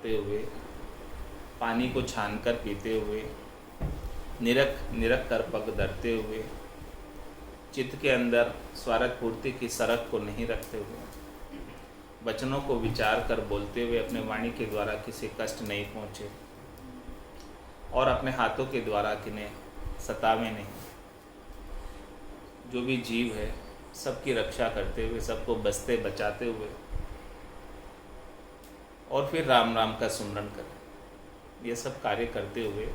करते हुए, पानी को छान कर पीते हुए, निरख कर पग धरते हुए, चित्त के अंदर स्वार्थ पूर्ति की सरक को नहीं रखते हुए, वचनों को विचार कर बोलते हुए अपने वाणी के द्वारा किसी कष्ट नहीं पहुँचे और अपने हाथों के द्वारा किन्हें सतावे नहीं। जो भी जीव है सबकी रक्षा करते हुए, सबको बचते बचाते हुए, और फिर राम राम का सुमरण करें। ये सब कार्य करते हुए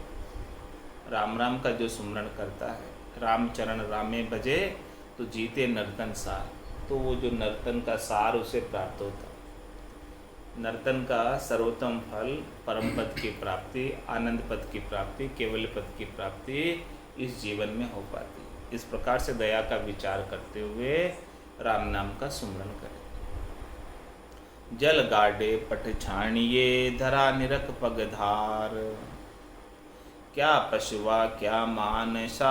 राम राम का जो सुमरण करता है, राम चरण रामे भजे तो जीते नर्तन सार, तो वो जो नर्तन का सार उसे प्राप्त होता। नर्तन का सर्वोत्तम फल परम पद की प्राप्ति, आनंद पद की प्राप्ति, केवल पद की प्राप्ति इस जीवन में हो पाती। इस प्रकार से दया का विचार करते हुए राम नाम का सुमरण करें। जल गाडे पट छाणिए धरा निरख पगधार, क्या पशुआ क्या मानसा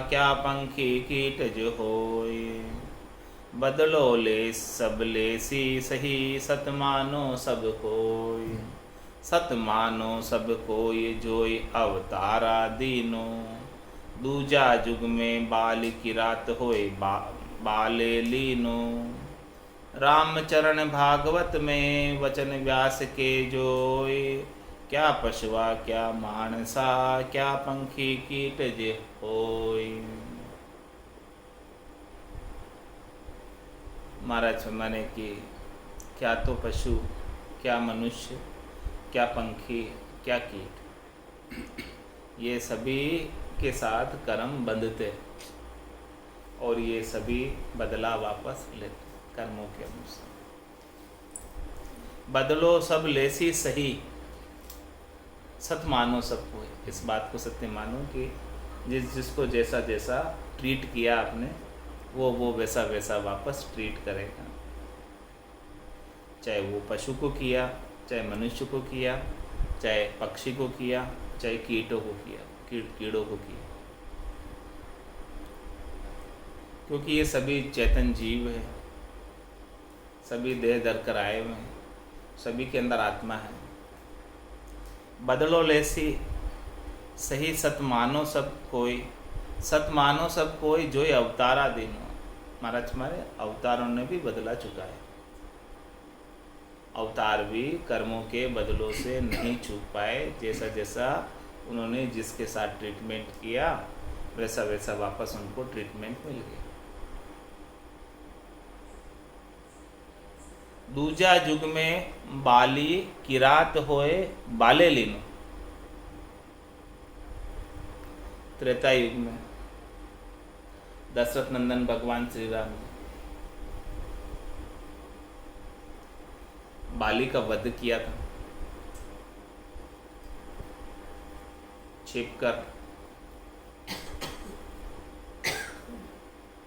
क्या पंखी कीट जो होय, बदलो ले सब लेसी सही सत मानो सब कोय, सत मानो सब कोय जोय अवतारा दीनो, दूजा जुग में बाल की रात होए बाले लीनो, रामचरण भागवत में वचन व्यास के जोय, क्या पशुआ क्या मानसा क्या पंखी कीट जे होय। महाराज फरमाने कि क्या तो पशु, क्या मनुष्य, क्या पंखी, क्या कीट, ये सभी के साथ कर्म बंधते और ये सभी बदला वापस लेते कर्मों के अनुसार। बदलो सब लेसी सही, सत मानो सबको, इस बात को सत्य मानो कि जिसको जैसा जैसा ट्रीट किया आपने वो वैसा वैसा वापस ट्रीट करेगा। चाहे वो पशु को किया, चाहे मनुष्य को किया, चाहे पक्षी को किया, चाहे कीटों को किया, कीड़ों को किया, क्योंकि ये सभी चेतन जीव है, सभी देह धर कर आए हुए हैं, सभी के अंदर आत्मा है। बदलो लेसी सही सत मानो सब कोई, सत मानो सब कोई जो अवतारा दीनो। महाराज हमारे अवतारों ने भी बदला चुका है। अवतार भी कर्मों के बदलों से नहीं चूक पाए। जैसा जैसा उन्होंने जिसके साथ ट्रीटमेंट किया वैसा वैसा वापस उनको ट्रीटमेंट मिल गया। दूजा युग में बाली किरात होए बाले लीनो। त्रेता युग में दशरथ नंदन भगवान श्री राम ने बाली का वध किया था। छिपकर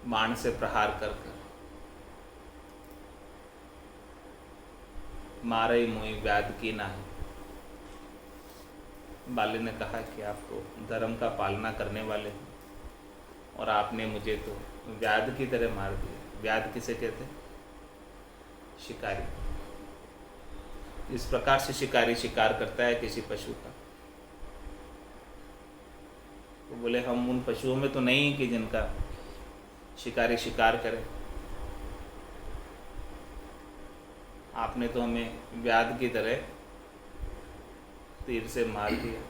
बाण से प्रहार कर मारे मुई व्याध की नाही। बाली ने कहा कि आप तो धर्म का पालना करने वाले हैं और आपने मुझे तो व्याध की तरह मार दिया। व्याध किसे कहते हैं? शिकारी। इस प्रकार से शिकारी शिकार करता है किसी पशु का, तो बोले हम उन पशुओं में तो नहीं कि जिनका शिकारी शिकार करे, आपने तो हमें व्याध की तरह तीर से मार दिया।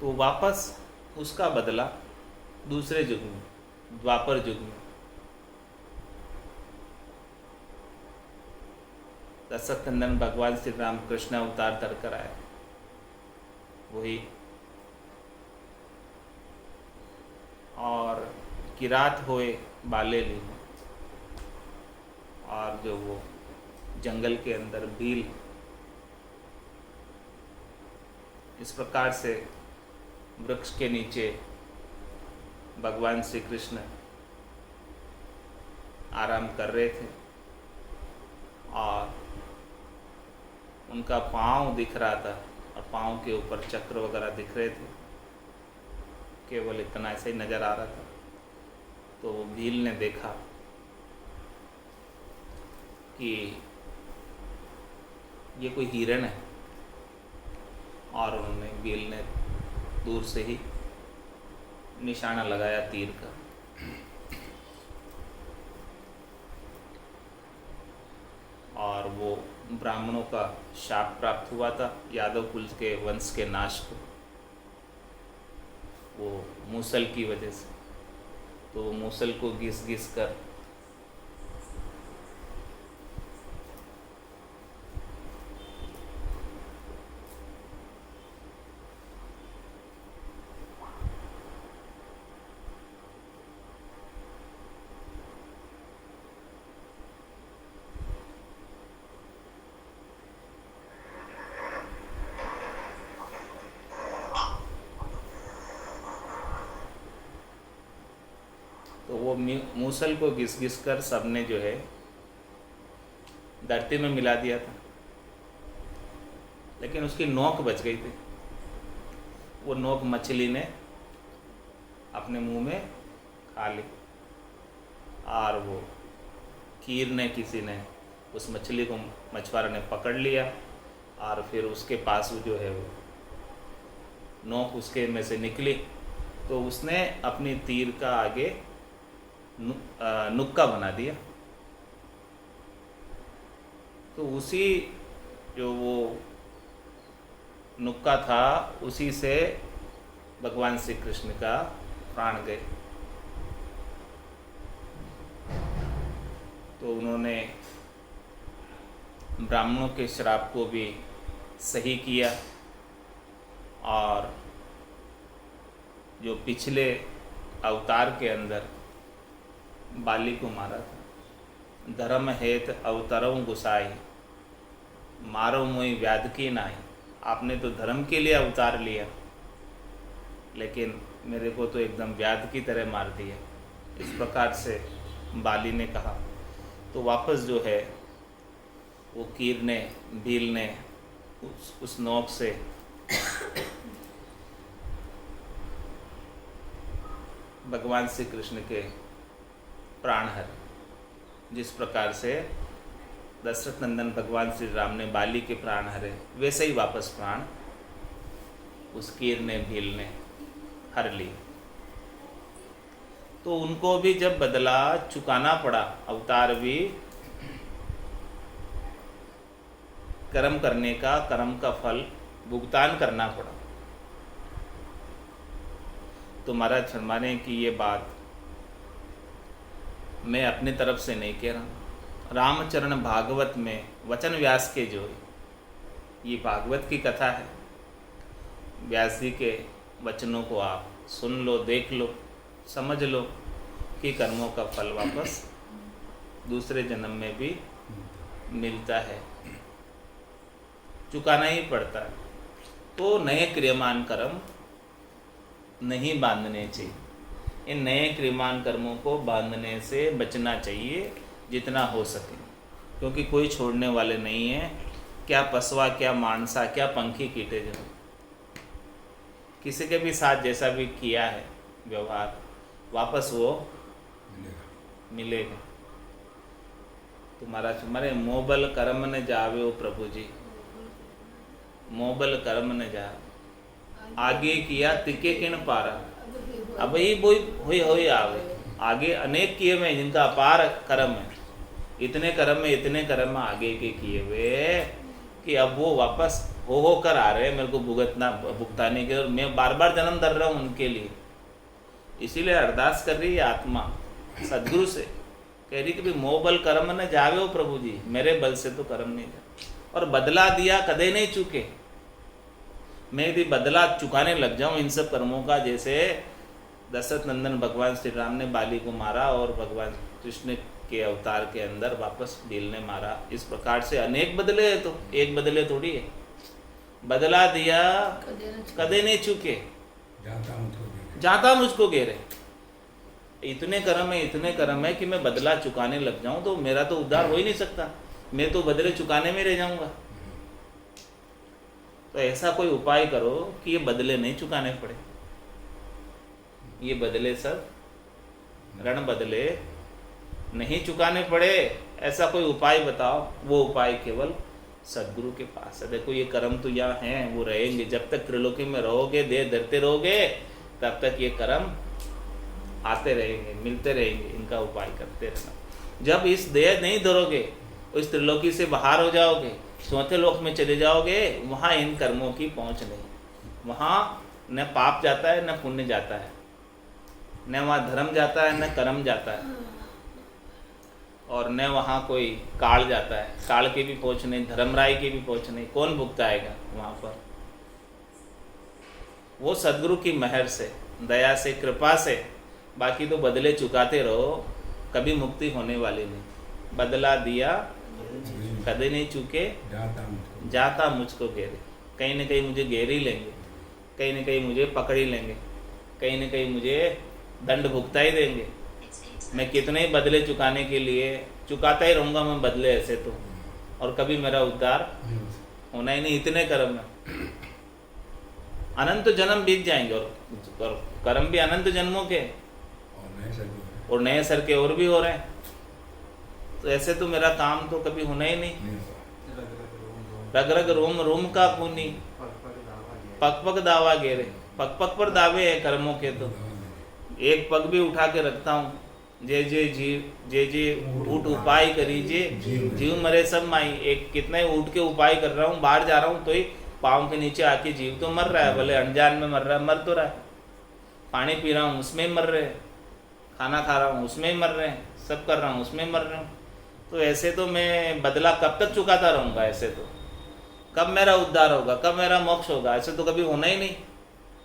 तो वापस उसका बदला दूसरे युग में, द्वापर युग में दशरथ नंदन भगवान श्री राम कृष्ण अवतार धर कर आए। वही और किरात होए बाले ली, और जो वो जंगल के अंदर भील, इस प्रकार से वृक्ष के नीचे भगवान श्री कृष्ण आराम कर रहे थे और उनका पाँव दिख रहा था और पाँव के ऊपर चक्र वगैरह दिख रहे थे। केवल इतना ऐसे ही नज़र आ रहा था। तो भील ने देखा कि ये कोई हिरण है, और उन्होंने बील ने दूर से ही निशाना लगाया तीर का। और वो ब्राह्मणों का शाप प्राप्त हुआ था यादव कुल के वंश के नाश को, वो मूसल की वजह से। तो वो मूसल को घिस घिस कर तो वो मूसल को घिस घिस कर सबने जो है धरती में मिला दिया था, लेकिन उसकी नोक बच गई थी। वो नोक मछली ने अपने मुंह में खा ली, और वो कीर ने, किसी ने उस मछली को, मछुआरा ने पकड़ लिया, और फिर उसके पास जो है वो नोक उसके में से निकली, तो उसने अपनी तीर का आगे नुक्का बना दिया। तो उसी जो वो नुक्का था, उसी से भगवान श्री कृष्ण का प्राण गए। तो उन्होंने ब्राह्मणों के श्राप को भी सही किया, और जो पिछले अवतार के अंदर बाली को मारा था, धर्म हेत अवतरऊं गुसाई, मारो मोई व्याध की नाई। आपने तो धर्म के लिए अवतार लिया, लेकिन मेरे को तो एकदम व्याध की तरह मार दिया। इस प्रकार से बाली ने कहा। तो वापस जो है वो कीर ने, भील ने उस नोक से भगवान श्री कृष्ण के प्राण हर, जिस प्रकार से दशरथ नंदन भगवान श्री राम ने बाली के प्राण हरे, वैसे ही वापस प्राण उस कीर ने, भील ने हर ली। तो उनको भी जब बदला चुकाना पड़ा, अवतार भी कर्म करने का, कर्म का फल भुगतान करना पड़ा। तो महाराज फरमाने की ये बात मैं अपनी तरफ से नहीं कह रहा, रामचरण भागवत में वचन व्यास के जो ये भागवत की कथा है, व्यास जी के वचनों को आप सुन लो, देख लो, समझ लो कि कर्मों का फल वापस दूसरे जन्म में भी मिलता है, चुकाना ही पड़ता है। तो नए क्रियमान कर्म नहीं बांधने चाहिए। इन नए क्रियमान कर्मों को बांधने से बचना चाहिए जितना हो सके, क्योंकि कोई छोड़ने वाले नहीं है। क्या पसवा, क्या मानसा, क्या पंखी कीटे, जो किसी के भी साथ जैसा भी किया है व्यवहार, वापस वो मिलेगा। तुम्हारा तुम्हारे मोबल कर्म न जावे ओ प्रभु जी, मोबल कर्म न जा, आगे किया तिके किन पारा। अब ही वही हो आवे, आगे अनेक किए में जिनका अपार कर्म है, इतने कर्म में आगे के किए हुए कि अब वो वापस हो कर आ रहे हैं मेरे को भुगताने के, और मैं बार बार जन्म दर रहा हूँ उनके लिए। इसीलिए अरदास कर रही है आत्मा सदगुरु से, कह रही कि भाई मोह बल कर्म न जावे हो प्रभु जी, मेरे बल से तो कर्म नहीं जाए, और बदला दिया कदे नहीं चुके। मैं यदि बदला चुकाने लग जाऊं इन सब कर्मों का, जैसे दशरथ नंदन भगवान श्री राम ने बाली को मारा और भगवान कृष्ण के अवतार के अंदर वापस भील ने मारा, इस प्रकार से अनेक बदले है, तो एक बदले थोड़ी है। बदला दिया कदे नहीं चुके, जाता मुझको घेरे। इतने कर्म है कि मैं बदला चुकाने लग जाऊं तो मेरा तो उद्धार हो ही नहीं सकता, मैं तो बदले चुकाने में रह जाऊंगा। तो ऐसा कोई उपाय करो कि ये बदले नहीं चुकाने पड़े, ये बदले सब ऋण बदले नहीं चुकाने पड़े। ऐसा कोई उपाय बताओ। वो उपाय केवल सदगुरु के पास है। देखो ये कर्म तो यहाँ हैं, वो रहेंगे जब तक त्रिलोकी में रहोगे, देह धरते रहोगे, तब तक ये कर्म आते रहेंगे, मिलते रहेंगे, इनका उपाय करते रहना। जब इस देह नहीं धरोगे, उस त्रिलोकी से बाहर हो जाओगे, चौथे लोक में चले जाओगे, वहाँ इन कर्मों की पहुँच नहीं। वहाँ न पाप जाता है न पुण्य जाता है, न वहाँ धर्म जाता है न कर्म जाता है, और न वहाँ कोई काल जाता है। काल की भी पहुँच नहीं, धर्मराय की भी पहुँच नहीं। कौन भुगताएगा वहाँ पर? वो सदगुरु की मेहर से, दया से, कृपा से। बाकी तो बदले चुकाते रहो, कभी मुक्ति होने वाली नहीं। बदला दिया कभी नहीं चुके, जाता मुझको घेरे। कहीं न कहीं मुझे घेर ही लेंगे, कहीं न कहीं मुझे पकड़ ही लेंगे, कहीं न कहीं मुझे दंड भुगता ही देंगे। मैं कितने ही बदले चुकाने के लिए चुकाता ही रहूँगा मैं बदले ऐसे तो, और कभी मेरा उद्धार होना ही नहीं। इतने कर्म है, अनंत जन्म बीत जाएंगे, और कर्म भी अनंत जन्मों के, और नए सर के और भी हो रहे हैं। तो ऐसे तो मेरा काम तो कभी होना ही नहीं। रग रग रोम रोम का खूनी, पग पग दावा घेरे। पग पग पर दावे हैं कर्मों के। तो एक पग भी उठा के रखता हूँ, जे जे जीव, जे जे ऊट उपाय करीजिए, जीव मरे सब माई। एक कितने ऊट के उपाय कर रहा हूँ, बाहर जा रहा हूँ तो ही पाँव के नीचे आके जीव तो मर रहा है, भले अनजान में मर रहा है, मर तो रहा है। पानी पी रहा हूँ उसमें ही मर रहे हैं, खाना खा रहा हूँ उसमें ही मर रहे हैं, सब कर रहा हूँ उसमें ही मर रहा हूँ। तो ऐसे तो मैं बदला कब तक चुकाता रहूँगा? ऐसे तो कब मेरा उद्धार होगा, कब मेरा मोक्ष होगा? ऐसे तो कभी होना ही नहीं,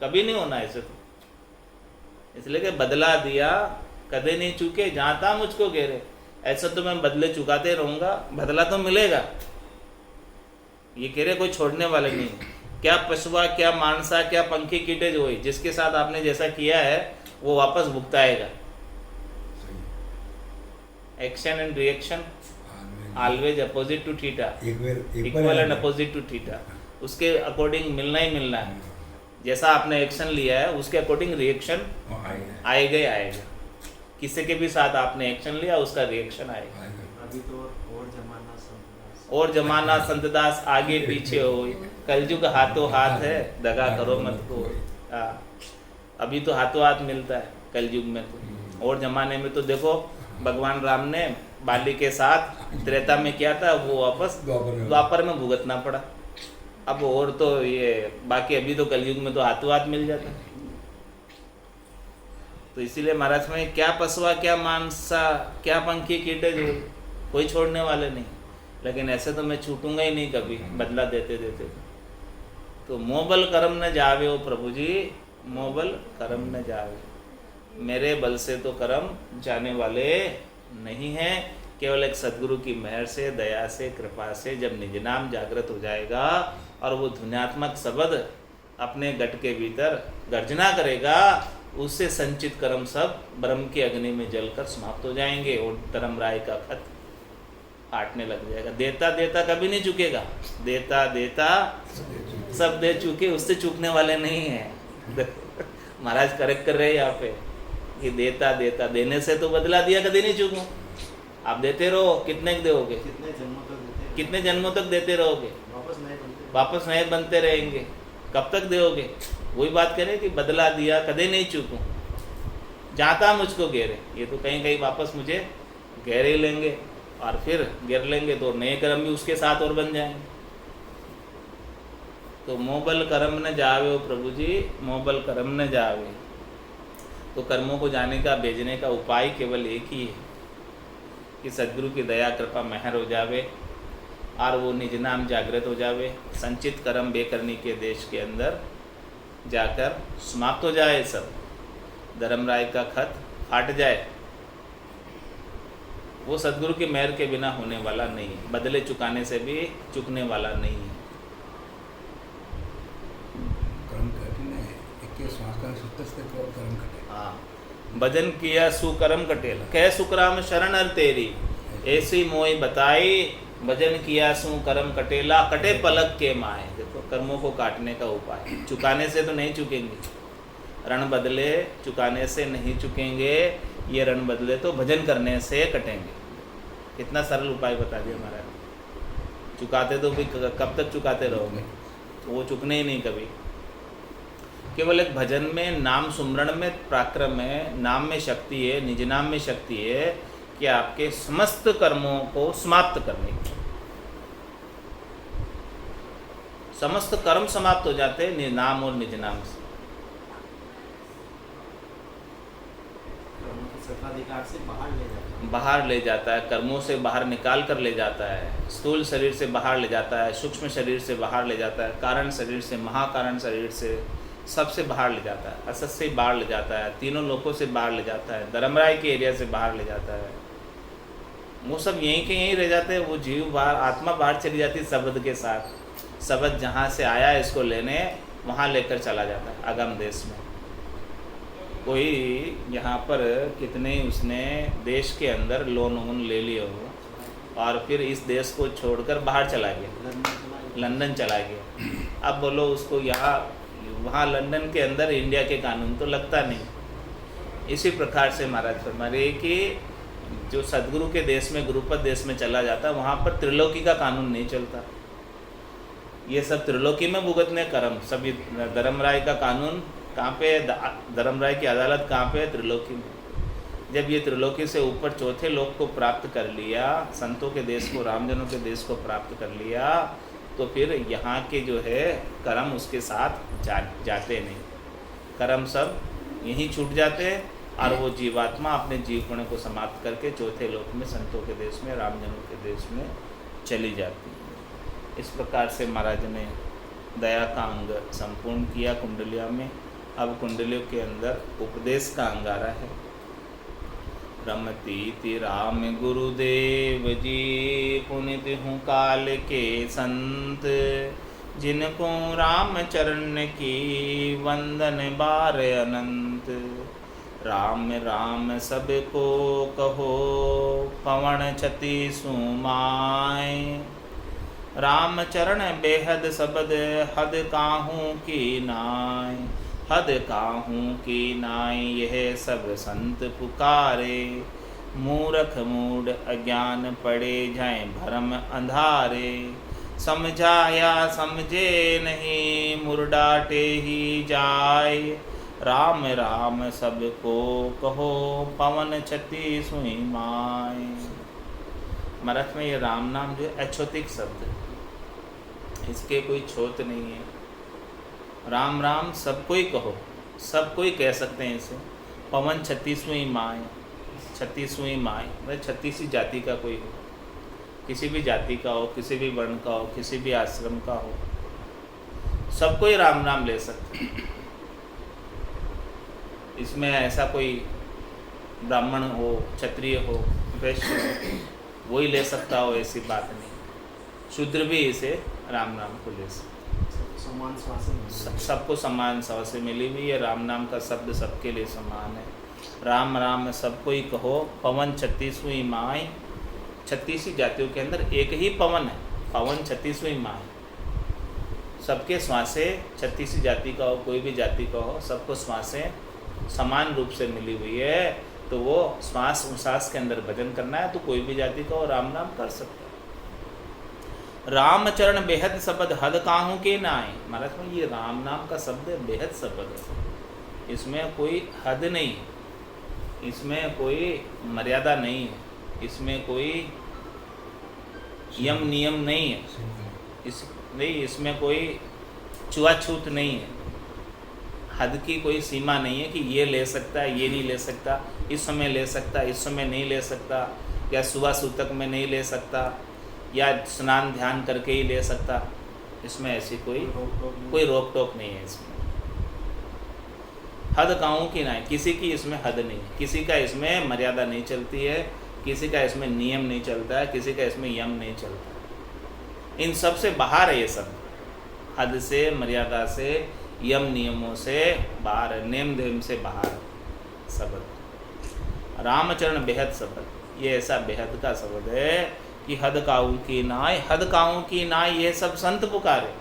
कभी नहीं होना ऐसे तो। इसलिए कि बदला दिया कदे नहीं चूके, जाता मुझको घेरे। ऐसा तो मैं बदले चुकाते रहूँगा, बदला तो मिलेगा। ये कह रहे कोई छोड़ने वाले नहीं। क्या पशुआ, क्या मानसा, क्या पंखी कीटे जो हुई, जिसके साथ आपने जैसा किया है वो वापस भुगताएगा। Action and reaction always opposite to theta, equal and opposite to theta. उसके अकॉर्डिंग मिलना ही मिलना है। जैसा आपने एक्शन लिया है उसके अकॉर्डिंग रिएक्शन आएगा ही आएगा। किसी के भी साथ आपने एक्शन लिया उसका रिएक्शन आएगा। अभी तो और जमाना संतदास आगे पीछे हो, कलयुग हाथों हाथ है, दगा करो मत को। अभी तो हाथों हाथ मिलता है कलयुग में तो। और जमाने में तो देखो भगवान राम ने बाली के साथ त्रेता में किया था, वो वापस द्वापर में भुगतना पड़ा। अब और तो ये बाकी, अभी तो कलयुग में तो हाथों हाथ मिल जाता है। तो इसीलिए महाराज में क्या पसवा, क्या मानसा, क्या पंखी कीटे जो, कोई छोड़ने वाले नहीं। लेकिन ऐसे तो मैं छूटूंगा ही नहीं कभी, बदला देते देते। तो मोबल कर्म न जावे ओ प्रभु जी, मोबल कर्म न जावे। मेरे बल से तो कर्म जाने वाले नहीं हैं, केवल एक सदगुरु की मेहर से, दया से, कृपा से जब निज नाम जागृत हो जाएगा और वो ध्वन्यात्मक शब्द अपने गट के भीतर गर्जना करेगा, उससे संचित कर्म सब ब्रह्म की अग्नि में जलकर समाप्त हो जाएंगे और धर्मराय का खत काटने लग जाएगा। देता देता कभी नहीं चुकेगा, देता देता सब दे चुके, उससे चूकने वाले नहीं हैं। महाराज करेक्ट कर रहे हैं यहाँ पे कि देता देता, देने से तो बदला दिया कभी नहीं चूकूं। आप देते रहो, कितने दोगे, कितने जन्मों तक देते रहोगे, वापस नए बनते रहेंगे, कब तक दोगे? वही बात करें कि बदला दिया कदे नहीं चूकूं, जाता मुझको घेरे। ये तो कहीं कहीं वापस मुझे घेरे ही लेंगे और फिर घेर लेंगे तो नए कर्म भी उसके साथ और बन जाएंगे। तो मोबल कर्म न जावे ओ प्रभु जी, मोबल कर्म न जावे। तो कर्मों को जाने का, भेजने का उपाय केवल एक ही है कि सदगुरु की दया कृपा मेहर हो जावे और वो निज नाम जागृत हो जावे, संचित कर्म बेकरनी के देश के अंदर जाकर समाप्त हो जाए, सब धर्मराय का खत फाट जाए। वो सदगुरु की मेहर के बिना होने वाला नहीं है, बदले चुकाने से भी चुकने वाला नहीं है। हाँ, भजन किया सुकर्म कटेल, कह सुकराम शरण हर तेरी, ऐसी मोई बताई, भजन किया सुकर्म कटेला, कटे पलक के माए। देखो कर्मों को काटने का उपाय, चुकाने से तो नहीं चुकेंगे, रण बदले चुकाने से नहीं चुकेंगे, ये रण बदले तो भजन करने से कटेंगे। कितना सरल उपाय बता दिया महाराज। चुकाते तो भी कब तक चुकाते रहोगे, तो वो चुकने ही नहीं कभी। केवल एक भजन में, नाम सुमरण में पराक्रम है, नाम में शक्ति है, निज नाम में शक्ति है कि आपके समस्त कर्मों को समाप्त करने की। समस्त कर्म समाप्त हो जाते हैं नाम और निज नाम से। सर्वाधिकार से बाहर ले जाता है, कर्मों से बाहर निकाल कर ले जाता है, स्थूल शरीर से बाहर ले जाता है, सूक्ष्म शरीर से बाहर ले जाता है, कारण शरीर से, महाकारण शरीर से, सबसे बाहर ले जाता है, असत से बाहर ले जाता है, तीनों लोकों से बाहर ले जाता है, धर्मराय के एरिया से बाहर ले जाता है। वो सब यहीं के यहीं रह जाते हैं। वो जीव बाहर, आत्मा बाहर चली जाती है शब्द के साथ। शब्द जहाँ से आया है इसको लेने, वहाँ लेकर चला जाता है अगम देश में। कोई यहाँ पर कितने उसने देश के अंदर लोन वोन ले लिए हो और फिर इस देश को छोड़कर बाहर चला गया, लंदन चला गया। अब बोलो उसको यहाँ वहाँ लंदन के अंदर इंडिया के कानून तो लगता नहीं। इसी प्रकार से महाराज फरमा रहे कि जो सदगुरु के देश में, गुरुपद देश में चला जाता, वहाँ पर त्रिलोकी का कानून नहीं चलता। ये सब त्रिलोकी में भुगतने कर्म, सभी धर्मराय का कानून कहाँ पे, धर्मराय की अदालत कहाँ पे? त्रिलोकी में। जब ये त्रिलोकी से ऊपर चौथे लोक को प्राप्त कर लिया, संतों के देश को, रामजनों के देश को प्राप्त कर लिया, तो फिर यहाँ के जो है कर्म उसके साथ जाते नहीं। कर्म सब यहीं छूट जाते हैं और वो जीवात्मा अपने जीवपण को समाप्त करके चौथे लोक में, संतों के देश में, रामजनों के देश में चली जाती है। इस प्रकार से महाराज ने दया का अंग संपूर्ण किया कुंडलिया में। अब कुंडलियों के अंदर उपदेश का अंग आ रहा है। रमतीति राम गुरुदेव जी, पुनित हूँ काल के संत, जिनको राम चरण की वंदन बार अनंत। राम राम सबको कहो, पवन छति सुमाय। राम चरण बेहद सबद, हद काहू की नाय। हद काहू की नाय, यह सब संत पुकारे। मूर्ख मूढ़ अज्ञान पड़े, जाए भरम अंधारे। समझाया समझे नहीं, मुरडाटे ही जाए। राम राम सबको कहो, पवन छति सुई माय। मराठ में ये राम नाम जो है अछोतिक शब्द है, इसके कोई छोत नहीं है। राम राम सब कोई कहो, सब कोई कह सकते हैं इसे। पवन 36वीं माय, 36वीं माय मतलब 36 जाति का कोई हो, किसी भी जाति का हो, किसी भी वर्ण का हो, किसी भी आश्रम का हो, सब कोई राम नाम ले सकते हैं। इसमें ऐसा कोई ब्राह्मण हो, क्षत्रिय हो, वैश्य हो, वही ले सकता हो, ऐसी बात नहीं। शूद्र भी इसे राम नाम को ले सकते, समान श्वास, सबको समान श्वास से मिली हुई है। राम नाम का शब्द सबके लिए समान है। राम राम सबको ही कहो, पवन 36वीं माय। 36 जातियों के अंदर एक ही पवन है, पवन 36वीं माय। सबके श्वासें 36 जाति का हो, कोई भी जाति का हो, सबको श्वासें समान रूप से मिली हुई है। तो वो श्वास उश्वास के अंदर भजन करना है तो कोई भी जाति का हो राम नाम कर सकता है। रामचरण बेहद शब्द, हद काहू के नाय। महाराज में ये राम नाम का शब्द बेहद शब्द है, इसमें कोई हद नहीं, इसमें कोई मर्यादा नहीं है, इसमें कोई यम नियम नहीं है, इसमें कोई छुआछूत नहीं है। हद की कोई सीमा नहीं है कि ये ले सकता है, ये नहीं ले सकता, इस समय ले सकता, इस समय नहीं ले सकता, या सुबह सूतक में नहीं ले सकता, या स्नान ध्यान करके ही ले सकता। इसमें ऐसी कोई रोक टोक नहीं है। इसमें हद काहू की ना, किसी की इसमें हद नहीं, किसी का इसमें मर्यादा नहीं चलती है, किसी का इसमें नियम नहीं चलता है, किसी का इसमें यम नहीं चलता। इन सब से बाहर है ये सब, हद से, मर्यादा से, यम नियमों से बाहर, नेम देम से बाहर शब्द। रामचरण बेहद शब्द, ये ऐसा बेहद का शब्द है कि हद काहू की नाय, हद काहू की नाय, ये सब संत पुकारे।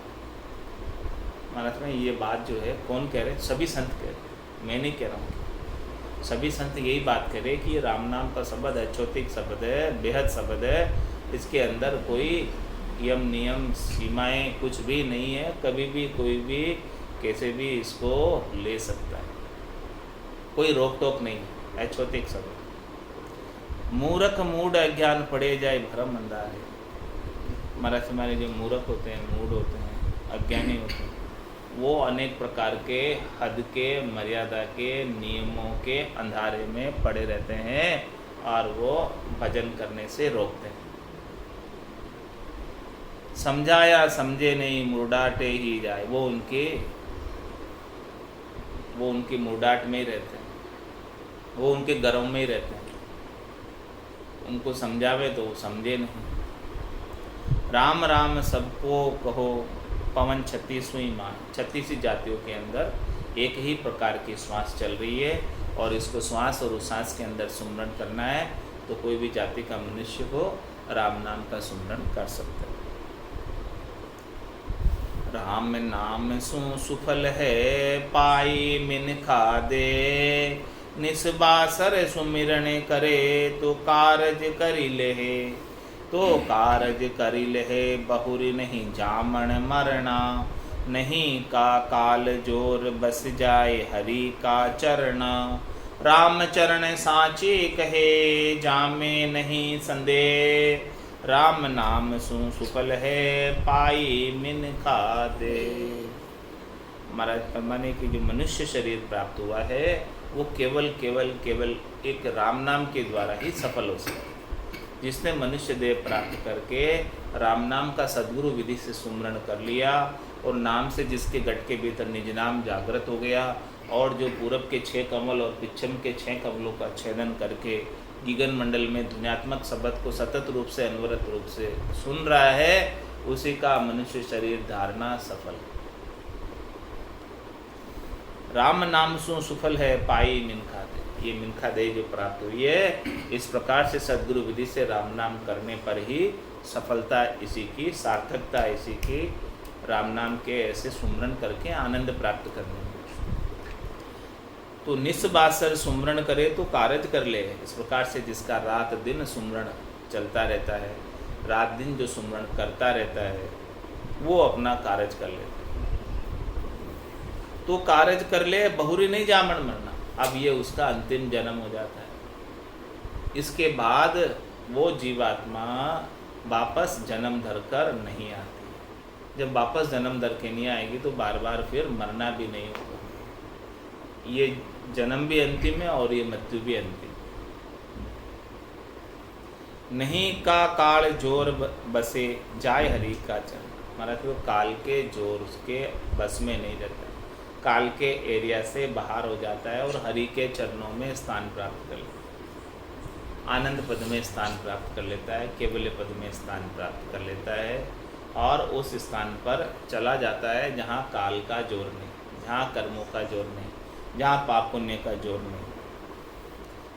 महाराज में ये बात जो है कौन कह रहे? सभी संत कह रहे, मैं नहीं कह रहा हूँ। सभी संत यही बात कह रहे कि ये राम नाम का शब्द है, अछौतिक शब्द है, बेहद शब्द है, इसके अंदर कोई यम नियम सीमाएं कुछ भी नहीं है, कभी भी कोई भी कैसे भी इसको ले सकता है, कोई रोक टोक नहीं है। ऐच्छोतिक सब मूर्ख मूढ़ अज्ञान पड़े जाए भरम अंधारे। महाराज हमारे जो मूर्ख होते हैं, मूढ़ होते हैं, अज्ञानी होते हैं, वो अनेक प्रकार के हद के, मर्यादा के, नियमों के अंधारे में पड़े रहते हैं और वो भजन करने से रोकते हैं। समझाया समझे नहीं मुर्डाटे ही जाए, वो उनकी मुर्डाट में ही रहते हैं, वो उनके गर्व में ही रहते हैं। उनको समझावे तो वो समझे नहीं। राम राम सबको कहो पवन 36वीं मान। 36 जातियों के अंदर एक ही प्रकार की श्वास चल रही है और इसको श्वास और उस सांस के अंदर सुमरण करना है तो कोई भी जाति का मनुष्य हो राम नाम का सुमरण कर सकता है। राम नाम सु सुफल है पाई मिनखा दे, निस्बासर सुमिरन करे तो कारज करी लेहे, तो कारज करी लेहे बहुरी नहीं जामन मरना, नहीं का काल जोर बस जाए हरि का चरण, राम चरण साचे कहे जामे नहीं संदेह, राम नाम सु सुफल है पाई मिन खा दे। महाराज फरमाने की जो मनुष्य शरीर प्राप्त हुआ है वो केवल केवल केवल एक राम नाम के द्वारा ही सफल हो सकता है। जिसने मनुष्य देह प्राप्त करके राम नाम का सद्गुरु विधि से सुमरण कर लिया और नाम से जिसके गट के भीतर निज नाम जागृत हो गया और जो पूरब के 6 कमल और पिछम के 6 कमलों का छेदन करके गीगन मंडल में ध्वन्यात्मक शब्द को सतत रूप से अनवरत रूप से सुन रहा है, उसी का मनुष्य शरीर धारणा सफल। राम नाम सु सुफल है पाई मिनखा दे। ये मिनखा दे जो प्राप्त हुई है इस प्रकार से सद्गुरु विधि से राम नाम करने पर ही सफलता इसी की, सार्थकता इसी की, राम नाम के ऐसे सुमरण करके आनंद प्राप्त करने में। तो निस्बासर सुमरण करे तो कारज कर ले। इस प्रकार से जिसका रात दिन सुमरण चलता रहता है, रात दिन जो सुमरण करता रहता है वो अपना कारज कर लेता है। तो कारज कर ले बहुरी नहीं जामन मरना। अब ये उसका अंतिम जन्म हो जाता है। इसके बाद वो जीवात्मा वापस जन्म धर कर नहीं आती। जब वापस जन्म धर के नहीं आएगी तो बार बार फिर मरना भी नहीं होगा। ये जन्म भी अंतिम है और ये मृत्यु भी अंतिम। नहीं का काल जोर बसे जाय हरि का चरण। हमारा तो काल के जोर उसके बस में नहीं रहता, काल के एरिया से बाहर हो जाता है और हरि के चरणों में स्थान प्राप्त कर लेता है, आनंद पद में स्थान प्राप्त कर लेता है, केवल्य पद में स्थान प्राप्त कर लेता है और उस स्थान पर चला जाता है जहाँ काल का जोर नहीं, जहाँ कर्मों का जोर नहीं, जहाँ पाप पुण्य का जोर नहीं।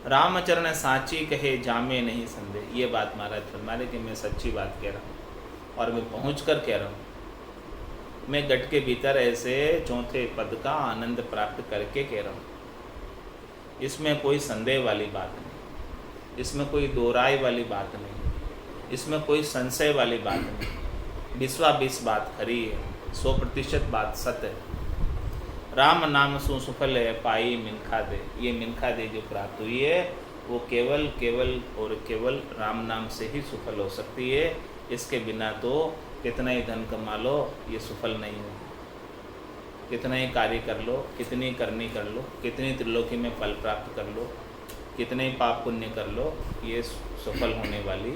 रामचरण साची कहे जामे नहीं संदेह। ये बात महाराज फरमाने कि मैं सच्ची बात कह रहा हूँ और मैं पहुँच कर कह रहा हूँ। मैं गट के भीतर ऐसे चौथे पद का आनंद प्राप्त करके कह रहा हूँ। इसमें कोई संदेह वाली बात नहीं, इसमें कोई दोराई वाली बात नहीं, इसमें कोई संशय वाली बात नहीं। 20 बात खरी है, 100% बात सत्य है। राम नाम सु सुफल है पाई मिनखा दे। ये मिनखा दे जो प्राप्त हुई है वो केवल केवल और केवल राम नाम से ही सफल हो सकती है। इसके बिना तो कितना ही धन कमा लो ये सफल नहीं हो, कितना ही कार्य कर लो, कितनी करनी कर लो, कितनी त्रिलोकी में फल प्राप्त कर लो, कितने ही पाप पुण्य कर लो, ये सफल होने वाली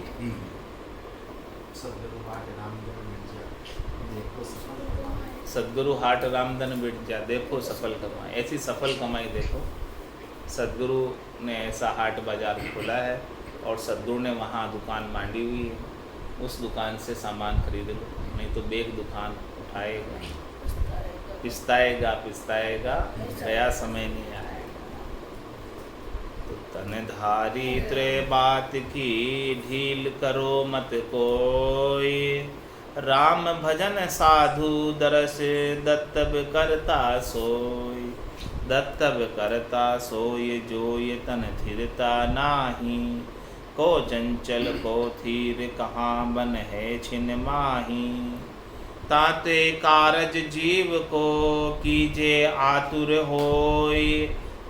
सदगुरु हाट रामधन बिट जा देखो सफल कमाई। ऐसी सफल कमाई देखो। सदगुरु ने ऐसा हाट बाज़ार खोला है और सदगुरु ने वहाँ दुकान मांडी हुई है। उस दुकान से सामान खरीद लो, नहीं तो बेग दुकान उठाएगा, पिस्ताएगा, गया समय नहीं आएगा। तो तन धारी त्रे बात की ढील करो मत कोई, राम भजन साधु दरस दत्तब करता सोई, दत्तब करता सोय जोय तन थिरता नाही, को चंचल को थीर कहाँ बन है छिन माही। ताते कारज जीव को कीजे आतुर होय,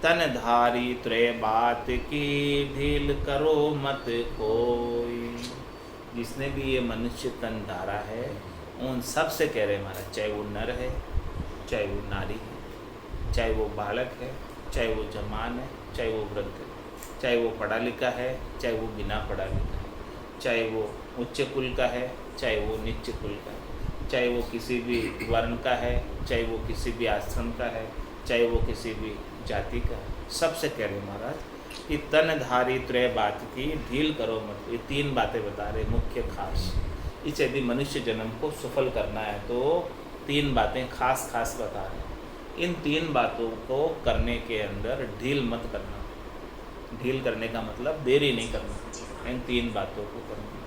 तन धारी त्रय बात की ढील करो मत कोई। जिसने भी ये मनुष्य तन धारा है उन सब से कह रहे महाराज, चाहे वो नर है, चाहे वो नारी है, चाहे वो बालक है, चाहे वो जवान है, चाहे वो वृद्ध है, चाहे वो पढ़ा लिखा है, चाहे वो बिना पढ़ा लिखा है, चाहे वो उच्च कुल का है, चाहे वो नीच कुल का है, चाहे वो किसी भी वर्ण का है, चाहे वो किसी भी आश्रम का है, चाहे वो किसी भी जाति का है, सबसे कह रहे महाराज कि तन धारी त्रय बात की ढील करो मत। ये तीन बातें बता रहे मुख्य खास। इस यदि मनुष्य जन्म को सफल करना है तो तीन बातें खास खास बता रहे। इन तीन बातों को करने के अंदर ढील मत करना। ढील करने का मतलब देरी नहीं करना, इन तीन बातों को करना।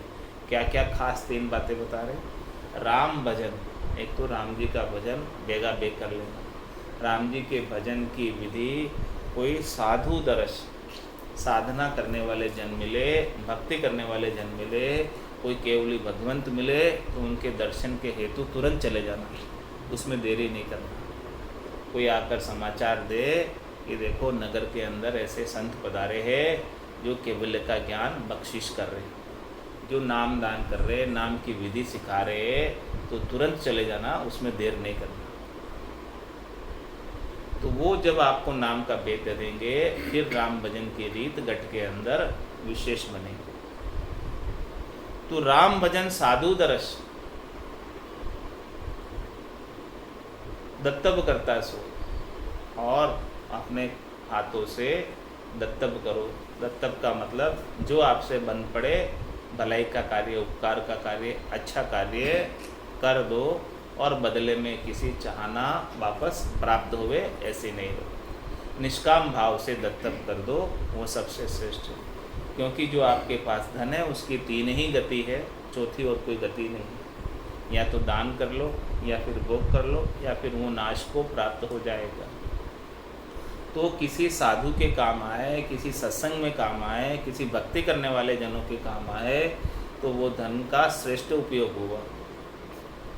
क्या क्या खास तीन बातें बता रहे? राम भजन, एक तो राम जी का भजन बेगा बेग कर लेना। राम जी के भजन की विधि, कोई साधु दर्श, साधना करने वाले जन मिले, भक्ति करने वाले जन मिले, कोई केवली भगवंत मिले तो उनके दर्शन के हेतु तुरंत चले जाना, उसमें देरी नहीं करना। कोई आकर समाचार दे कि देखो नगर के अंदर ऐसे संत पधारे हैं जो केवल का ज्ञान बख्शिश कर रहे, जो नाम दान कर रहे, नाम की विधि सिखा रहे, तो तुरंत चले जाना, उसमें देर नहीं करना। तो वो जब आपको नाम का बेद दे देंगे, फिर राम भजन की रीत गट के अंदर विशेष बनेगी। तो राम भजन साधु दर्श, दत्तव करता सो, और अपने हाथों से दत्तव करो। दत्तव का मतलब जो आपसे बन पड़े, भलाई का कार्य, उपकार का कार्य, अच्छा कार्य कर दो, और बदले में किसी चाहना वापस प्राप्त हुए ऐसे नहीं हो। निष्काम भाव से दत्तव कर दो, वो सबसे श्रेष्ठ है। क्योंकि जो आपके पास धन है उसकी तीन ही गति है, चौथी और कोई गति नहीं। या तो दान कर लो, या फिर भोग कर लो, या फिर वो नाश को प्राप्त हो जाएगा। तो किसी साधु के काम आए, किसी सत्संग में काम आए, किसी भक्ति करने वाले जनों के काम आए, तो वो धन का श्रेष्ठ उपयोग हुआ।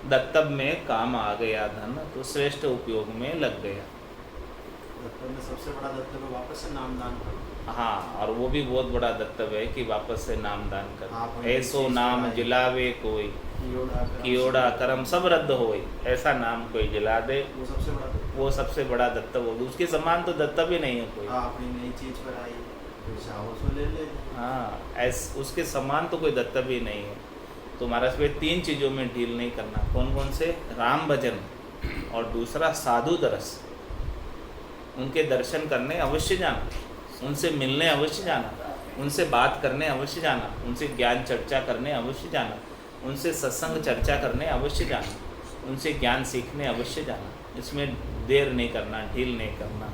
दत्तव में काम आ गया धन, तो श्रेष्ठ उपयोग में लग गया। दत्तव में सबसे बड़ा दत्तव वापस से नाम दान करो। हाँ, और वो भी बहुत बड़ा दत्तव है कि वापस से नाम दान कर। ऐसो नाम जिलावे कोई, कियोड़ा करम सब रद्द होए, ऐसा नाम कोई जिला दे, वो सबसे बड़ा दत्तव होगा। उसके समान तो दत्तव ही नहीं है कोई। अपनी नई चीज पर आई, उसको ले ले। हाँ, उसके समान तो कोई दत्तव ही नहीं है। तो महाराज भाई तीन चीज़ों में ढील नहीं करना। कौन कौन से? राम भजन, और दूसरा साधु दर्श, उनके दर्शन करने अवश्य जाना, उनसे मिलने अवश्य जाना, उनसे बात करने अवश्य जाना, उनसे ज्ञान चर्चा करने अवश्य जाना, उनसे सत्संग चर्चा करने अवश्य जाना, उनसे ज्ञान सीखने अवश्य जाना। इसमें देर नहीं करना, ढील नहीं करना।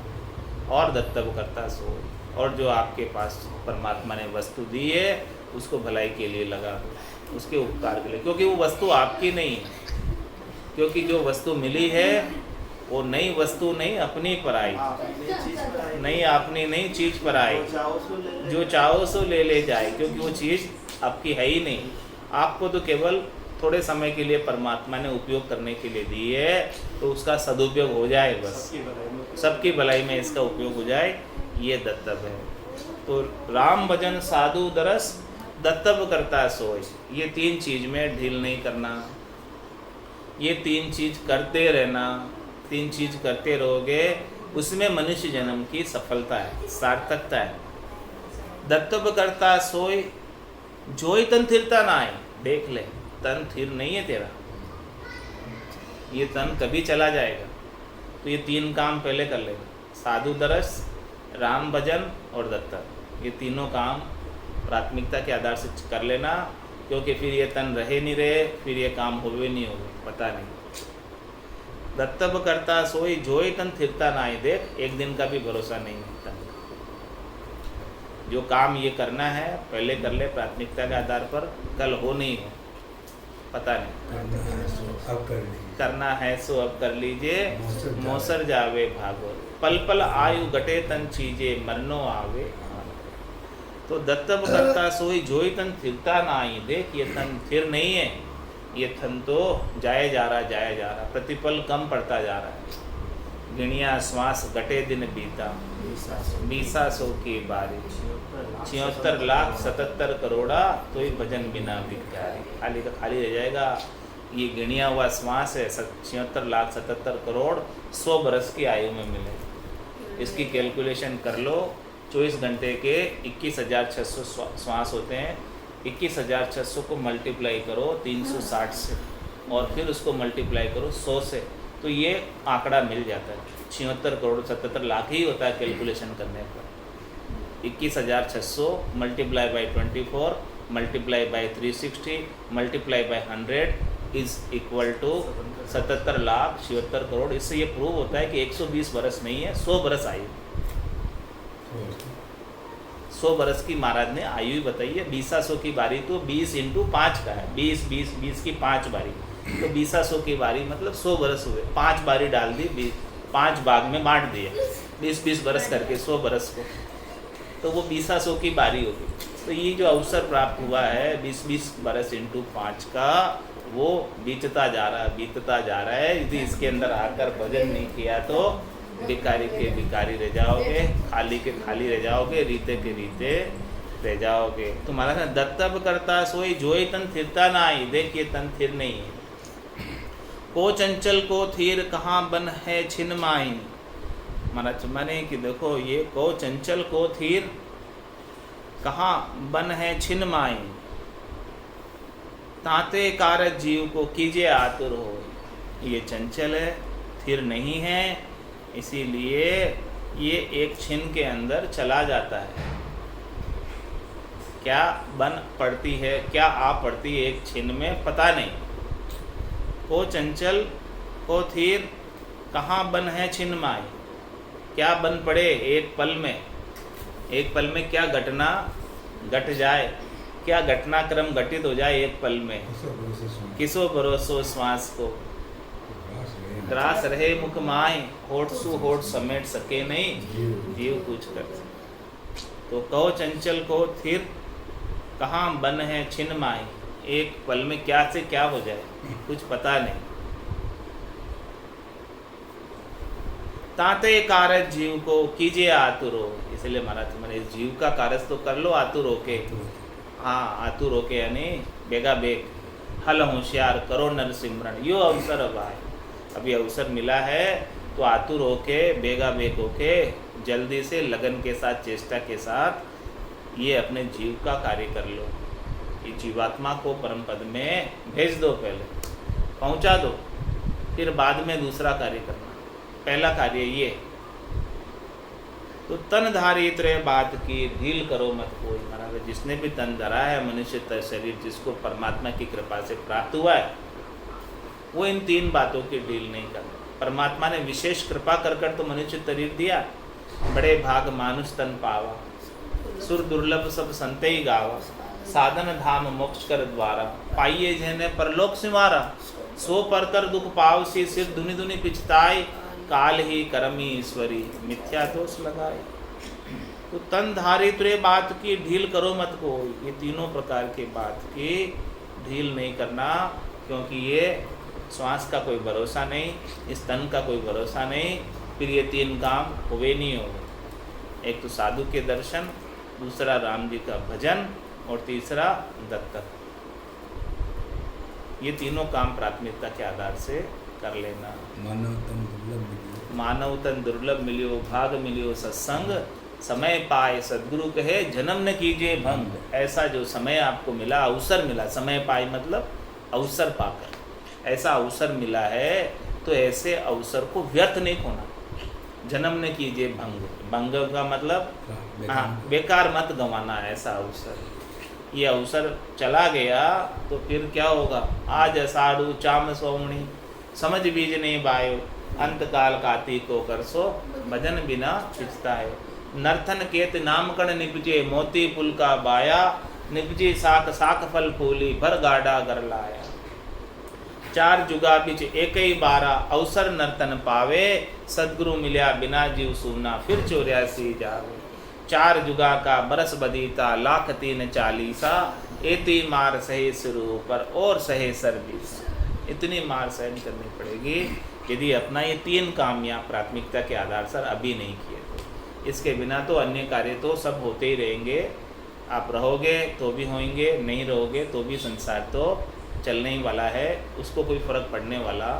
और दत्तव करता सो, और जो आपके पास परमात्मा ने वस्तु दी है उसको भलाई के लिए लगा दो, उसके उपकार के लिए। क्योंकि वो वस्तु आपकी नहीं है, क्योंकि जो वस्तु मिली है वो नई वस्तु नहीं, अपनी पर आई नहीं, अपनी नई चीज़ पर आई। जो चाहो सो ले जाए, क्योंकि वो चीज़ आपकी है ही नहीं। आपको तो केवल थोड़े समय के लिए परमात्मा ने उपयोग करने के लिए दी है, तो उसका सदुपयोग हो जाए, बस सबकी भलाई में इसका उपयोग हो जाए, ये दत्तव है। तो राम भजन साधु दरस दत्तव करता सोय, ये तीन चीज में ढील नहीं करना। ये तीन चीज करते रहना, तीन चीज करते रहोगे, उसमें मनुष्य जन्म की सफलता है, सार्थकता है। दत्तव करता सोय जोई तन थिरता ना आए। देख ले, तन थिर नहीं है तेरा, ये तन कभी चला जाएगा। तो ये तीन काम पहले कर लेगा, साधु दरस, राम भजन और दत्तव। ये तीनों काम प्राथमिकता के आधार से कर लेना, क्योंकि फिर ये तन रहे नहीं रहे, फिर ये काम होवे नहीं होवे, पता नहीं। दत्तव करता सोई जोई तन थिरता ना आए। देख, एक दिन का भी भरोसा नहीं है तन। जो काम ये करना है पहले कर ले प्राथमिकता के आधार पर, कल हो नहीं हो पता नहीं। करना है सो अब कर लीजिए, मोसर जावे भागो। पल पल आयु घटे तन चीजे, मरनो आवे। तो दत्तव करता सोई जोई तन थिरता ना आई। देख ये तन थिर नहीं है, ये तन तो जाया जा रहा, प्रतिपल कम पड़ता जा रहा है। गिणिया श्वास घटे दिन बीता, 20 की बारी, 76,77 करोड़ा तो ही भजन बिना भिखारी। खाली का खाली रह जाएगा। ये गिणिया हुआ श्वास है 76,77 करोड़ 100 बरस की आयु में मिले। इसकी कैलकुलेशन कर लो। 24 घंटे के 21,600 श्वास होते हैं। 21,600 को मल्टीप्लाई करो 360 से और फिर उसको मल्टीप्लाई करो 100 से, तो ये आंकड़ा मिल जाता है। 76 करोड़ 77 लाख ही होता है कैलकुलेशन करने पर। 21,600 multiply by 24 multiply by 360 multiply by 100 is equal to 77,77 crore. इससे ये प्रूव होता है कि 120 बरस नहीं है, 100 बरस आयु। 100 बरस की महाराज ने आयु ही बताई है। 20 की बारी तो 20 × 5 का है, 20 की 5 बारी, तो 20 की बारी मतलब 100 बरस हुए। 5 बारी डाल दी, 5 भाग में बांट दिया 20 बरस करके 100 बरस को, तो वो 20 की बारी होगी। तो ये जो अवसर प्राप्त हुआ है 20 बरस × 5 का, वो बीतता जा रहा है। यदि इसके अंदर आकर भजन नहीं किया तो भिखारी के भिखारी रह जाओगे, खाली के खाली रह जाओगे, रीते के रीते रह जाओगे। तो महाराज ने दत्तव करता सोई जोई तन थिरता ना आई। देखिए तन थिर नहीं है। को चंचल को थीर कहाँ बन है छिन माई। महाराज माने कि देखो ये को चंचल को थीर कहाँ बन है छिन माई। ताते कारज जीव को कीजिए आतुर हो। ये चंचल है, थिर नहीं है, इसीलिए ये एक छिन के अंदर चला जाता है। क्या बन पड़ती है, क्या आ पड़ती है एक छिन में, पता नहीं। को चंचल को थीर कहाँ बन है छिन माई। क्या बन पड़े एक पल में, एक पल में क्या घटना घट जाए, क्या घटनाक्रम घटित हो जाए एक पल में। किसो भरोसो श्वास को ग्रास रहे मुख माए, होठ सु होठ समेट सके नहीं जीव कुछ कर। तो कहो चंचल को थिर कहाँ बन है छिन माए। एक पल में क्या से क्या हो जाए कुछ पता नहीं। ताते कारज जीव को कीजिए आतुर हो। इसलिए महाराज मैंने इस जीव का कारज तो कर लो आतुर होके। हाँ आतुर होके यानी बेगा बेग, हल होशियार करो नर सिमरन। यो अवसर अब आए, अभी अवसर मिला है तो आतुर होके बेगा बेग होके जल्दी से लगन के साथ चेष्टा के साथ ये अपने जीव का कार्य कर लो। ये जीवात्मा को परम पद में भेज दो, पहले पहुंचा दो, फिर बाद में दूसरा कार्य करना। पहला कार्य ये। तो तन धारी त्रय बात की ढील करो मत कोई। महाराज जिसने भी तन धरा है मनुष्य शरीर जिसको परमात्मा की कृपा से प्राप्त हुआ है, वो इन 3 बातों की ढील नहीं करता। परमात्मा ने विशेष कृपा कर कर तो मनुष्य शरीर दिया। बड़े भाग मानुष तन पावा, सुर दुर्लभ सब संते ही गावा। साधन धाम मोक्ष कर द्वारा, पाइये जहने परलोक सिमारा। सो परतर दुख पावसी, सिर धुनि धुनि पिछताई। काल ही करमी ईश्वरी, मिथ्या दोष लगाए। तो तन धारी तुरे बात की ढील करो मत को। ये तीनों प्रकार के बात की ढील नहीं करना, क्योंकि ये श्वास का कोई भरोसा नहीं, इस तन का कोई भरोसा नहीं। फिर ये 3 काम हुए नहीं होंगे। एक तो साधु के दर्शन, दूसरा राम जी का भजन और तीसरा दत्तक। ये तीनों काम प्राथमिकता के आधार से कर लेना। मानव तन दुर्लभ मिलियो, भाग मिलियो सत्संग। समय पाए सद्गुरु कहे, जन्म न कीजिए भंग। ऐसा जो समय आपको मिला, अवसर मिला, समय पाए मतलब अवसर पाकर ऐसा अवसर मिला है, तो ऐसे अवसर को व्यर्थ नहीं खोना। जन्म न कीजिए भंग, भंग का मतलब बेकार मत गंवाना ऐसा अवसर। ये अवसर चला गया तो फिर क्या होगा। आज अषाढ़ु चाम सोमणी, समझ बीज नहीं बायो। अंतकाल काती को करसो, भजन बिना पिछता है। नर्तन केत नामकण निपजे, मोती पुल का बाया। निपजी साख साख फल फूली, भर गाड़ा घर लाया। 4 जुगा बिच एक ही 12, अवसर नर्तन पावे। सदगुरु मिल्या बिना जीव सूना, फिर 84 जावे। 4 जुगा का बरस बदीता, लाख 3 40, एती मार सहे शुरू पर और सहे सर्विस। इतनी मार सहन करनी पड़ेगी यदि अपना ये 3 काम या प्राथमिकता के आधार पर अभी नहीं किए तो। इसके बिना तो अन्य कार्य तो सब होते ही रहेंगे। आप रहोगे तो भी होंगे, नहीं रहोगे तो भी संसार तो चलने ही वाला है, उसको कोई फ़र्क पड़ने वाला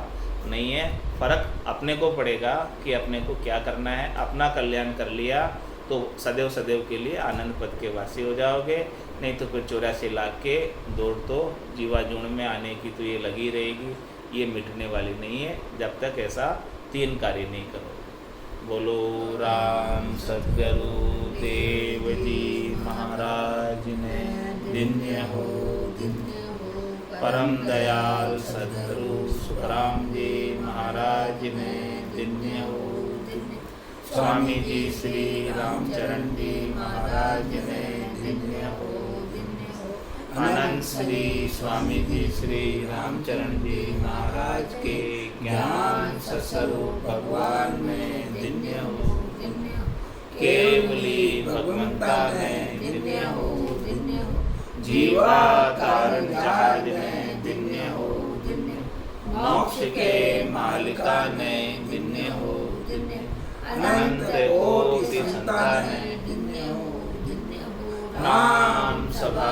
नहीं है। फ़र्क अपने को पड़ेगा कि अपने को क्या करना है। अपना कल्याण कर लिया तो सदैव सदैव के लिए आनंद पद के वासी हो जाओगे, नहीं तो फिर 84 लाख के दौड़ तो जीवा जून में आने की तो ये लगी रहेगी, ये मिटने वाली नहीं है जब तक ऐसा 3 कार्य नहीं करोगे। बोलो राम सद्गुरु देव जी महाराज ने धन्य हो, परम दयाल सद्गुरु सुखराम जी महाराज ने धन्य हो, स्वामी जी श्री रामचरण जी महाराज ने धन्य हो, आनंद श्री स्वामी जी श्री रामचरण जी महाराज के ज्ञान स्वरूप भगवान में धन्य हो, केवली भगवंता ने धन्य हो, जीवा कारण जहाज ने धन्य हो, मोक्ष के मालिका ने धन्य हो, अनंत कोटि संतान ने धन्य हो, नाम सभा